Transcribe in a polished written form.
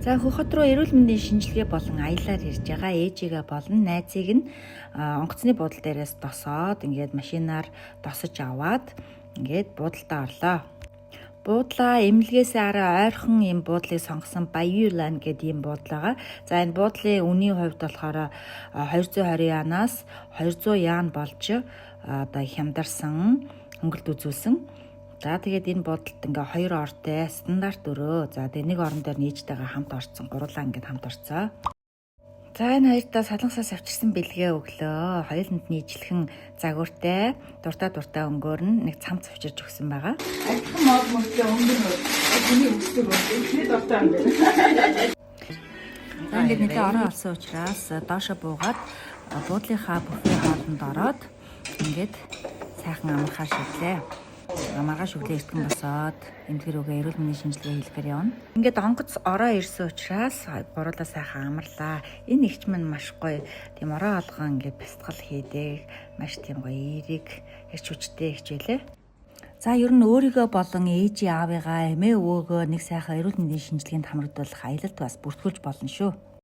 За хөхөт рүү эрүүл мэндийн шинжилгээ болон аяллаар ирж байгаа ээжигээ болон найзыг нь онгоцны буудлын дээрээс досоод ингээд машинаар досож аваад ингээд буудалтаа орлоо. Буудлаа эмнэлгээс арай ойрхон юм буудлыг сонгосон Баяулан гэдэг юм буудлаа. За энэ буудлын үнийн хувьд болохоор 220 янаас 200 ян болж одоо хямдарсан хөнгөлт үзүүлсэн. За тэгээд энэ буудалд ингээ 2 ортой стандарт өрөө. За тэгээд нэг орон дээр нээжтэйгээ хамт орцсон. Гурлаа ингээд хамт орцоо. За энэ хоёртаа салангасаас авчирсан бэлгээ өглөө. Хоёуланд нийжлэхэн загвартай дуртай өнгөөр нь нэг цамц авчирж өгсөн байгаа. Адилхан мод модтой өнгөр миний өсдөг байна. Ихний дуртай юм байна. За ингээд нэлээ орон олсон учраас доошо буугаад буудлынхаа бүхний хоолнд ороод ингээд сайхан амархаар шидлээ. Маргааш өглөө эртхэн босоод эмнэлэг рүүгээ эрүүл мэндийн шинжилгээ хийлгээр явна. Ингээд онгоц ороо ирсэн учраас гурлаа сайхан амарлаа. Энэ ихч минь маш гоё. Тийм ороо алган ингээд бэлтгэл хийдэг. Маш тийм гоё эерэг эрч хүчтэй ихч байлээ. За ер нь өөрийгөө болон ээжийн аавыгаа эмээ өвөөгөө нэг сайхан эрүүл мэндийн шинжилгээнд хамрагдуулах аялалд бас бүртгүүлж болно шүү.